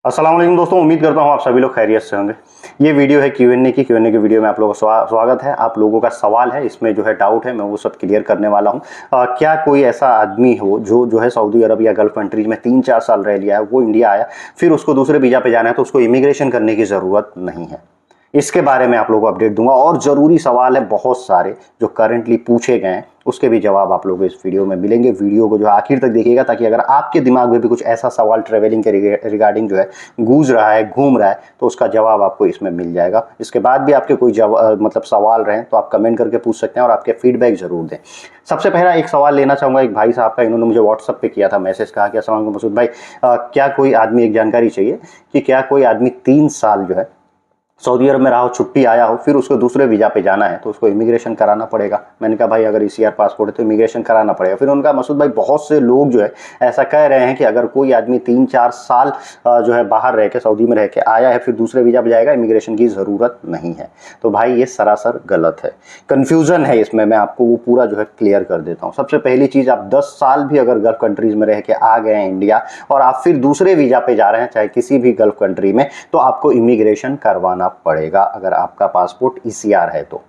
अस्सलाम वालेकुम दोस्तों, उम्मीद करता हूँ आप सभी लोग खैरियत से होंगे। ये वीडियो है क्यूएनए की वीडियो में आप लोगों का स्वागत है। आप लोगों का सवाल है, इसमें जो है डाउट है, मैं वो सब क्लियर करने वाला हूँ। क्या कोई ऐसा आदमी हो जो है सऊदी अरब या गल्फ कंट्रीज में 3-4 साल रह लिया है, वो इंडिया आया, फिर उसको दूसरे वीज़ा पे जाना है तो उसको इमिग्रेशन करने की ज़रूरत नहीं है। इसके बारे में आप लोगों को अपडेट दूंगा और ज़रूरी सवाल है बहुत सारे जो करंटली पूछे गए हैं, उसके भी जवाब आप लोगों को इस वीडियो में मिलेंगे। वीडियो को जो आखिर तक देखिएगा ताकि अगर आपके दिमाग में भी कुछ ऐसा सवाल ट्रेवलिंग के रिगार्डिंग जो है गूंज रहा है, घूम रहा है, तो उसका जवाब आपको इसमें मिल जाएगा। इसके बाद भी आपके कोई मतलब सवाल रहे तो आप कमेंट करके पूछ सकते हैं और आपके फीडबैक जरूर दें। सबसे पहला एक सवाल लेना चाहूँगा एक भाई साहब का। इन्होंने मुझे व्हाट्सअप पे किया था मैसेज, कहा कि अस्सलाम वालेकुम मसूद भाई, क्या कोई आदमी, एक जानकारी चाहिए कि क्या कोई आदमी 3 साल जो है सऊदी अरब में रहा हो, छुट्टी आया हो, फिर उसको दूसरे वीज़ा पे जाना है तो उसको इमिग्रेशन कराना पड़ेगा। मैंने कहा भाई अगर ईसीआर पासपोर्ट है तो इमिग्रेशन कराना पड़ेगा। फिर उनका मसूद भाई बहुत से लोग जो है ऐसा कह रहे हैं कि अगर कोई आदमी 3-4 साल जो है बाहर रह के, सऊदी में रह के आया है, फिर दूसरे वीज़ा पे जाएगा, इमिग्रेशन की ज़रूरत नहीं है। तो भाई ये सरासर गलत है, कन्फ्यूज़न है इसमें। मैं आपको वो पूरा जो है क्लियर कर देता हूँ। सबसे पहली चीज़, आप 10 साल भी अगर गल्फ कंट्रीज़ में रह के आ गए हैं इंडिया और आप फिर दूसरे वीज़ा पे जा रहे हैं, चाहे किसी भी गल्फ कंट्री में, तो आपको इमिग्रेशन करवाना पड़ेगा अगर आपका पासपोर्ट ईसीआर है तो।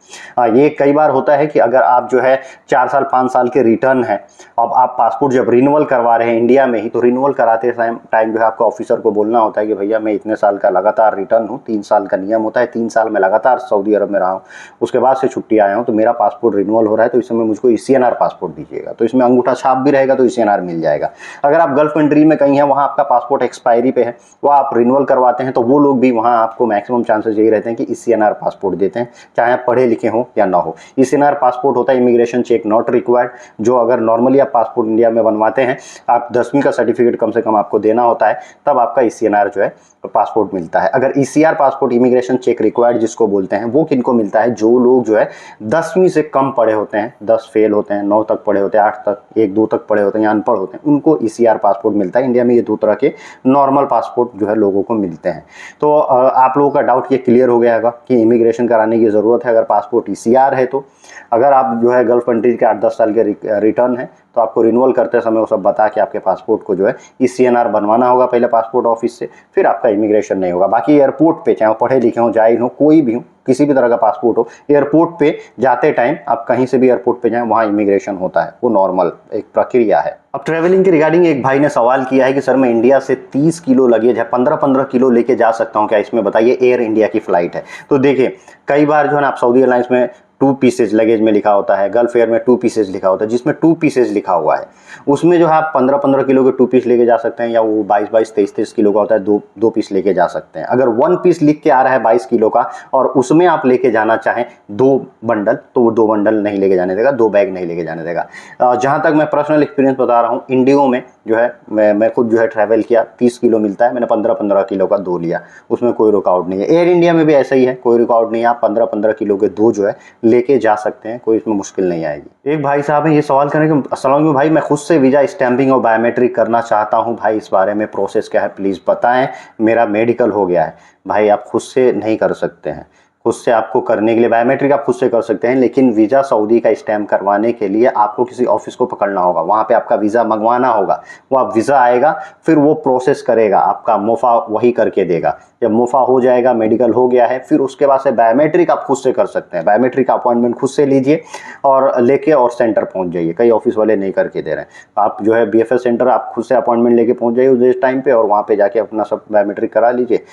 ये कई बार होता है कि अगर आप जो है 4 साल 5 साल के रिटर्न है, अब आप पासपोर्ट जब रिन्यूअल करवा रहे हैं इंडिया में ही, तो रिन्यूअल कराते टाइम जो है आपको ऑफिसर को बोलना होता है कि भैया मैं इतने साल का लगातार रिटर्न हूँ, 3 साल का नियम होता है, 3 साल में लगातार सऊदी अरब में रहा हूँ, उसके बाद से छुट्टी आया हूँ, तो मेरा पासपोर्ट रिन्यूअल हो रहा है, तो इस समय मुझको ईसीएनआर पासपोर्ट दीजिएगा। तो इसमें अंगूठा छाप भी रहेगा तो ईसीएनआर मिल जाएगा। अगर आप गल्फ कंट्री में कहीं हैं, वहाँ आपका पासपोर्ट एक्सपायरी पे है, वह आप रिन्यूअल करवाते हैं, तो वो लोग भी वहाँ आपको मैक्सिमम चांसेस यही रहते हैं कि ईसीएनआर पासपोर्ट देते हैं, चाहे आप पढ़े लिखे हो या ना हो। ईसीएनआर पासपोर्ट होता है इमिग्रेशन चेक नॉट रिक्वायर्ड। जो अगर नॉर्मली आप पासपोर्ट इंडिया में बनवाते हैं, आप 10वीं का सर्टिफिकेट कम से कम आपको देना होता है, तब आपका ईसीएनआर जो है पासपोर्ट मिलता है। अगर ECR passport, immigration check required जिसको बोलते हैं, वो किनको मिलता है? जो लोग जो है 10वीं से कम पढ़े होते हैं, 10 फेल होते हैं, 9 तक पढ़े होते हैं, 8 तक, 1-2 तक पढ़े होते हैं या अनपढ़ होते हैं, उनको ईसीआर पासपोर्ट मिलता है। इंडिया में ये 2 तरह के नॉर्मल पासपोर्ट जो है लोगों को मिलते हैं। तो आप लोगों का डाउट ये क्लियर हो गया होगा कि इमिग्रेशन कराने की ज़रूरत है अगर पासपोर्ट ईसीआर है तो। अगर आप जो है गल्फ कंट्रीज के 8-10 साल के रिटर्न है, तो आपको रिन्यूअल करते समय वो सब बता के आपके पासपोर्ट को जो है ईसीएनआर बनवाना होगा पहले पासपोर्ट ऑफिस से, फिर आपका इमिग्रेशन नहीं होगा। बाकी एयरपोर्ट पे, चाहे पढ़े लिखे हो, जाहिल हो, कोई भी हो, किसी भी तरह का पासपोर्ट हो, एयरपोर्ट पे जाते टाइम आप कहीं से भी एयरपोर्ट पे जाएं, वहाँ इमिग्रेशन होता है, वो नॉर्मल एक प्रक्रिया है। अब ट्रैवलिंग के रिगार्डिंग एक भाई ने सवाल किया है कि सर मैं इंडिया से 30 किलो लगेज है, 15-15 किलो लेके जा सकता हूँ क्या? इसमें बताइए, एयर इंडिया की फ्लाइट है। तो देखिए, कई बार जो है ना, आप सऊदी एयरलाइंस में 2 पीसेज लगेज में लिखा होता है, गल्फ एयर में 2 पीसेज लिखा होता है। जिसमें 2 पीसेज लिखा हुआ है उसमें जो है आप 15-15 किलो के 2 पीस लेके जा सकते हैं, या वो 22-22, 23-23 किलो का होता है, 2 पीस लेके जा सकते हैं। अगर 1 पीस लिख के आ रहा है 22 किलो का और उसमें आप लेके जाना चाहें 2 बंडल, तो वो 2 बंडल नहीं लेके जाने देगा, 2 बैग नहीं लेके जाने देगा। जहाँ तक मैं पर्सनल एक्सपीरियंस बता रहा हूँ, इंडियो में जो है मैं खुद जो है ट्रैवल किया, 30 किलो मिलता है, मैंने 15-15 किलो का 2 लिया, उसमें कोई रुकावट नहीं है। एयर इंडिया में भी ऐसा ही है, कोई रुकावट नहीं है, आप 15-15 किलो के 2 जो है लेके जा सकते हैं, कोई इसमें मुश्किल नहीं आएगी। एक भाई साहब है, ये सवाल करें कि अस्सलाम वालेकुम भाई, मैं खुद से वीज़ा स्टैंपिंग और बायोमेट्रिक करना चाहता हूं भाई, इस बारे में प्रोसेस क्या है प्लीज़ बताएं, मेरा मेडिकल हो गया है। भाई आप खुद से नहीं कर सकते हैं, खुद से आपको करने के लिए बायोमेट्रिक आप खुद से कर सकते हैं, लेकिन वीज़ा सऊदी का स्टैम्प करवाने के लिए आपको किसी ऑफिस को पकड़ना होगा, वहाँ पे आपका वीज़ा मंगवाना होगा। वो आप वीज़ा आएगा, फिर वो प्रोसेस करेगा, आपका मुफा वही करके देगा। जब मुफा हो जाएगा, मेडिकल हो गया है, फिर उसके बाद से बायोमेट्रिक आप खुद से कर सकते हैं। बायोमेट्रिक का अपॉइंटमेंट खुद से लीजिए और लेके और सेंटर पहुँच जाइए, कई ऑफिस वाले नहीं करके दे रहे हैं। आप जो है बीएफएस सेंटर आप खुद से अपॉइंटमेंट लेके पहुँच जाइए उस टाइम पे, और वहाँ पे जाके अपना सब बायोमेट्रिक करा लीजिए।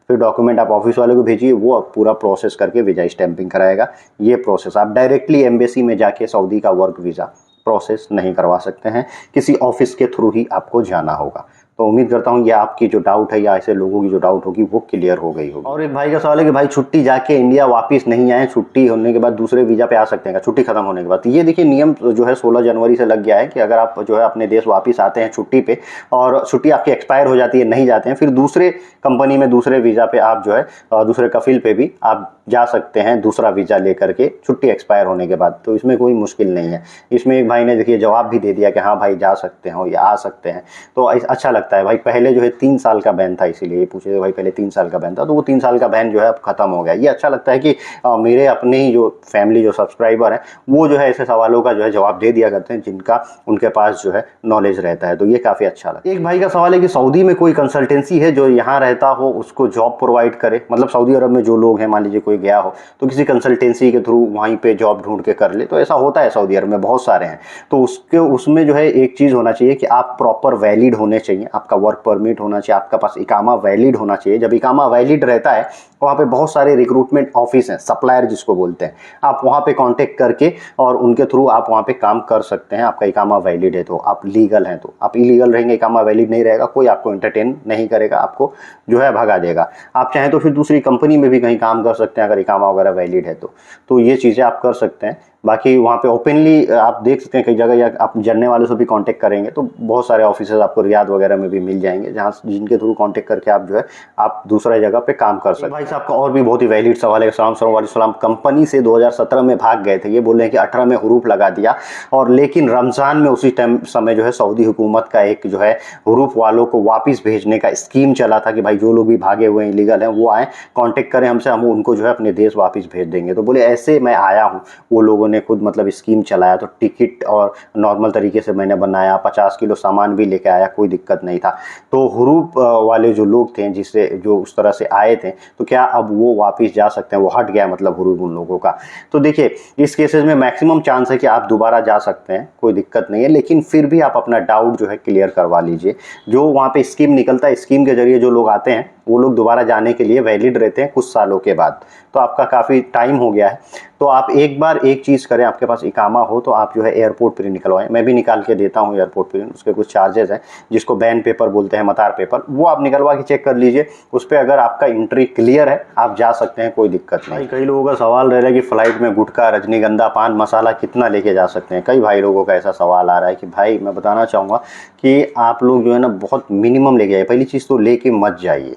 फिर डॉक्यूमेंट आप ऑफिस वाले को भेजिए, वो अब पूरा प्रोसेस करके वीज़ा स्टैंपिंग कराएगा। ये प्रोसेस आप डायरेक्टली एम्बेसी में जाके सऊदी का वर्क वीज़ा प्रोसेस नहीं करवा सकते हैं, किसी ऑफिस के थ्रू ही आपको जाना होगा। तो उम्मीद करता हूँ ये आपकी जो डाउट है या ऐसे लोगों की जो डाउट होगी वो क्लियर हो गई होगी। और एक भाई का सवाल है कि भाई छुट्टी जाके इंडिया वापस नहीं आए, छुट्टी होने के बाद दूसरे वीज़ा पे आ सकते हैं, छुट्टी खत्म होने के बाद? ये देखिए, नियम जो है 16 जनवरी से लग गया है कि अगर आप जो है अपने देश वापस आते हैं छुट्टी पे और छुट्टी आपकी एक्सपायर हो जाती है, नहीं जाते हैं, फिर दूसरे कंपनी में दूसरे वीज़ा पे आप जो है दूसरे कफिल पे भी आप जा सकते हैं दूसरा वीज़ा लेकर के छुट्टी एक्सपायर होने के बाद। तो इसमें कोई मुश्किल नहीं है। इसमें एक भाई ने देखिए जवाब भी दे दिया कि हाँ भाई जा सकते हैं और ये आ सकते हैं। तो अच्छा लगता है भाई। पहले जो है 3 साल का बैन था, इसीलिए ये पूछे भाई पहले 3 साल का बैन था, तो वो 3 साल का बैन जो है अब खत्म हो गया। ये अच्छा लगता है कि मेरे अपने ही जो फैमिली जो सब्सक्राइबर हैं वो जो है ऐसे सवालों का जो है जवाब दे दिया करते हैं जिनका उनके पास जो है नॉलेज रहता है। तो ये काफ़ी अच्छा लगता है। एक भाई का सवाल है कि सऊदी में कोई कंसल्टेंसी है जो यहाँ रहता हो उसको जॉब प्रोवाइड करे, मतलब सऊदी अरब में जो लोग हैं, मान लीजिए कोई गया हो तो किसी कंसल्टेंसी के थ्रू वहीं पे जॉब ढूंढ के कर ले। तो ऐसा होता है सऊदी अरब में, बहुत सारे हैं। तो उसमें जो है एक चीज़ होना चाहिए कि आप प्रॉपर वैलिड होने चाहिए, आपका वर्क परमिट होना चाहिए, आपका पास इकामा वैलिड होना चाहिए। जब इकामा वैलिड रहता है वहाँ पे बहुत सारे रिक्रूटमेंट ऑफिस हैं, सप्लायर जिसको बोलते हैं, आप वहाँ पे कांटेक्ट करके और उनके थ्रू आप वहाँ पे काम कर सकते हैं। आपका इकामा वैलिड है तो, आप लीगल हैं तो। आप इलीगल रहेंगे, इकामा वैलिड नहीं रहेगा, कोई आपको एंटरटेन नहीं करेगा, आपको जो है भगा देगा। आप चाहें तो फिर दूसरी कंपनी में भी कहीं काम कर सकते हैं अगर इकामा वगैरह वैलिड है तो ये चीज़ें आप कर सकते हैं। बाकी वहाँ पे ओपनली आप देख सकते हैं कई जगह, या आप जानने वालों से भी कांटेक्ट करेंगे तो बहुत सारे ऑफिसर्स आपको रियाद वगैरह में भी मिल जाएंगे, जहाँ जिनके थ्रू कांटेक्ट करके आप जो है आप दूसरा जगह पे काम कर सकते हैं। भाई साहब का और भी बहुत ही वैलिड सवाल है। सलाम कंपनी से 2017 में भाग गए थे, ये बोल रहे हैं कि 18 में हुरूफ लगा दिया, और लेकिन रमज़ान में उसी टाइम समय जो है सऊदी हुकूमत का एक जो है हुरूफ वालों को वापस भेजने का स्कीम चला था कि भाई जो लोग भी भागे हुए हैं इलीगल हैं वो आए कांटेक्ट करें हमसे, हम उनको जो है अपने देश वापस भेज देंगे। तो बोले ऐसे मैं आया हूँ, वो लोगों ने खुद मतलब स्कीम चलाया, तो टिकट और नॉर्मल तरीके से मैंने बनाया, 50 किलो सामान भी लेके आया, कोई दिक्कत नहीं था। तो हुरूफ वाले जो लोग थे जिससे जो उस तरह से आए थे, तो क्या अब वो वापस जा सकते हैं? वो हट गया मतलब हुरूफ उन लोगों का। तो देखिए इस केसेस में मैक्सिमम चांस है कि आप दोबारा जा सकते हैं, कोई दिक्कत नहीं है, लेकिन फिर भी आप अपना डाउट जो है क्लियर करवा लीजिए। जो वहाँ पे स्कीम निकलता है, स्कीम के जरिए जो लोग आते हैं वो लोग दोबारा जाने के लिए वैलिड रहते हैं कुछ सालों के बाद। तो आपका काफ़ी टाइम हो गया है, तो आप एक बार एक चीज़ करें, आपके पास इकामा हो तो आप जो है एयरपोर्ट प्रिंट निकलवाएं। मैं भी निकाल के देता हूं एयरपोर्ट प्रिंट, उसके कुछ चार्जेस हैं जिसको बैन पेपर बोलते हैं, मतार पेपर, वो आप निकलवा के चेक कर लीजिए। उस पर अगर आपका एंट्री क्लियर है आप जा सकते हैं, कोई दिक्कत नहीं। कई लोगों का सवाल रह रहा है कि फ़्लाइट में गुटखा, रजनीगंधा, पान मसाला कितना लेके जा सकते हैं। कई भाई लोगों का ऐसा सवाल आ रहा है कि भाई मैं बताना चाहूँगा कि आप लोग जो है ना बहुत मिनिमम लेके जाइए। पहली चीज़ तो लेके मत जाइए,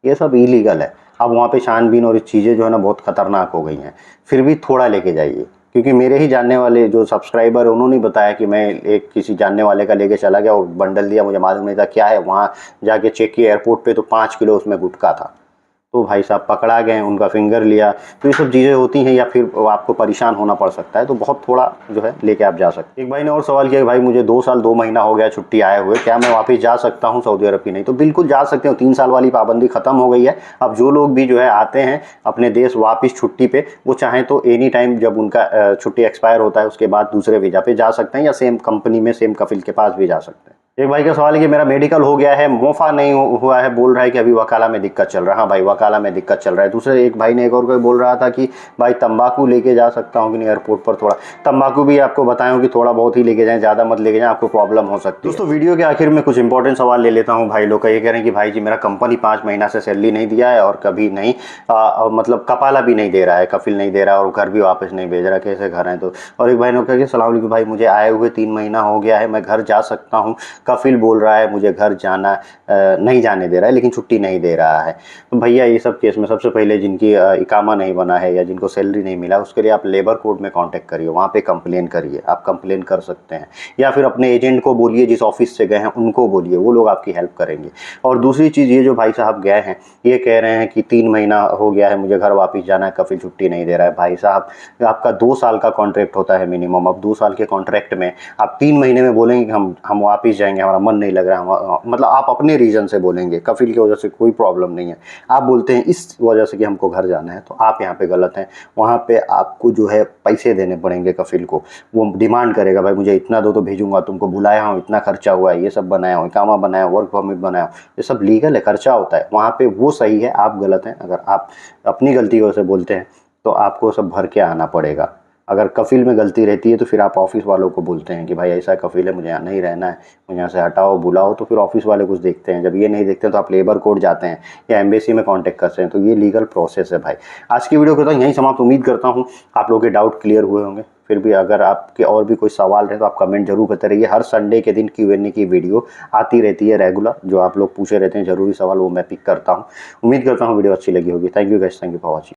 ये सब इलीगल है। अब वहाँ पे छानबीन और चीज़ें जो है ना बहुत ख़तरनाक हो गई हैं, फिर भी थोड़ा लेके जाइए। क्योंकि मेरे ही जानने वाले जो सब्सक्राइबर है उन्होंने बताया कि मैं एक किसी जानने वाले का लेके चला गया और बंडल दिया, मुझे मालूम नहीं था क्या है, वहाँ जाके चेक किया एयरपोर्ट पे तो 5 किलो उसमें गुटखा था। तो भाई साहब पकड़ा गए, उनका फिंगर लिया। तो ये सब चीज़ें होती हैं, या फिर आपको परेशान होना पड़ सकता है। तो बहुत थोड़ा जो है लेके आप जा सकते हैं। एक भाई ने और सवाल किया कि भाई मुझे 2 साल 2 महीना हो गया छुट्टी आए हुए, क्या मैं वापस जा सकता हूँ सऊदी अरब की? नहीं, तो बिल्कुल जा सकते हो। 3 साल वाली पाबंदी ख़त्म हो गई है। अब जो लोग भी जो है आते हैं अपने देश वापस छुट्टी पे, वो चाहें तो एनी टाइम जब उनका छुट्टी एक्सपायर होता है उसके बाद दूसरे वीज़ा पे जा सकते हैं, या सेम कंपनी में सेम कफिल के पास भी जा सकते हैं। एक भाई का सवाल है कि मेरा मेडिकल हो गया है, मोफा नहीं हुआ है, बोल रहा है कि अभी वकाला में दिक्कत चल रहा है। हाँ भाई वकाला में दिक्कत चल रहा है। दूसरे एक भाई ने एक और कोई बोल रहा था कि भाई तंबाकू लेके जा सकता हूँ कि नहीं एयरपोर्ट पर? थोड़ा तंबाकू भी आपको बताया कि थोड़ा बहुत ही लेके जाएं, ज़्यादा मत लेके जाएं, आपको प्रॉब्लम हो सकती है। दोस्तों वीडियो के आखिर में कुछ इंपॉर्टेंट सवाल ले लेता हूँ। भाई लोग का ये कह रहे हैं कि भाई जी मेरा कंपनी 5 महीना से सैलरी नहीं दिया है और कभी नहीं मतलब कपाला भी नहीं दे रहा है, कफिल नहीं दे रहा है और घर भी वापस नहीं भेज रहा, कैसे घर है? तो और एक भाई ने कहा कि सलाम अलैकुम भाई, मुझे आए हुए 3 महीना हो गया है, मैं घर जा सकता हूँ, कफिल बोल रहा है मुझे घर जाना नहीं जाने दे रहा है लेकिन छुट्टी नहीं दे रहा है। तो भैया ये सब केस में सबसे पहले जिनकी इकामा नहीं बना है या जिनको सैलरी नहीं मिला, उसके लिए आप लेबर कोर्ट में कांटेक्ट करिए, वहाँ पे कंप्लेन करिए। आप कंप्लेन कर सकते हैं, या फिर अपने एजेंट को बोलिए, जिस ऑफिस से गए हैं उनको बोलिए, वो लोग आपकी हेल्प करेंगे। और दूसरी चीज़, ये जो भाई साहब गए हैं ये कह रहे हैं कि 3 महीना हो गया है, मुझे घर वापस जाना है, कफिल छुट्टी नहीं दे रहा है। भाई साहब आपका 2 साल का कॉन्ट्रैक्ट होता है मिनिमम। अब 2 साल के कॉन्ट्रैक्ट में आप 3 महीने में बोलेंगे कि हम वापस जाएंगे, हमारा मन नहीं लग रहा है, मतलब आप अपने रीज़न से बोलेंगे, कफिल की वजह से कोई प्रॉब्लम नहीं है। आप बोलते हैं इस वजह से कि हमको घर जाना है, तो आप यहाँ पे गलत हैं। वहाँ पे आपको जो है पैसे देने पड़ेंगे कफिल को। वो डिमांड करेगा भाई मुझे इतना दो तो भेजूंगा, तुमको बुलाया हूँ, इतना खर्चा हुआ है, ये सब बनाया हूँ, इकामा बनाया, वर्क परमिट बनाया, ये सब लीगल है, खर्चा होता है वहाँ पे। वो सही है, आप गलत हैं। अगर आप अपनी गलती की वजह से बोलते हैं तो आपको सब भर के आना पड़ेगा। अगर कफिल में गलती रहती है तो फिर आप ऑफिस वालों को बोलते हैं कि भाई ऐसा कफिल है, मुझे यहाँ नहीं रहना है, मुझे यहाँ से हटाओ, बुलाओ, तो फिर ऑफिस वाले कुछ देखते हैं। जब ये नहीं देखते तो आप लेबर कोर्ट जाते हैं या एम्बेसी में कांटेक्ट करते हैं। तो ये लीगल प्रोसेस है भाई। आज की वीडियो करता हूँ यहीं समाप्त। उम्मीद करता हूँ आप लोगों के डाउट क्लियर हुए होंगे। फिर भी अगर आपके और भी कोई सवाल रहे तो आप कमेंट जरूर करते रहिए। हर संडे के दिन Q&A की वीडियो आती रहती है रेगुलर, जो आप लोग पूछे रहते हैं ज़रूरी सवाल, वो मैं पिक करता हूँ। उम्मीद करता हूँ वीडियो अच्छी लगी होगी। Thank you guys, thank you for watching.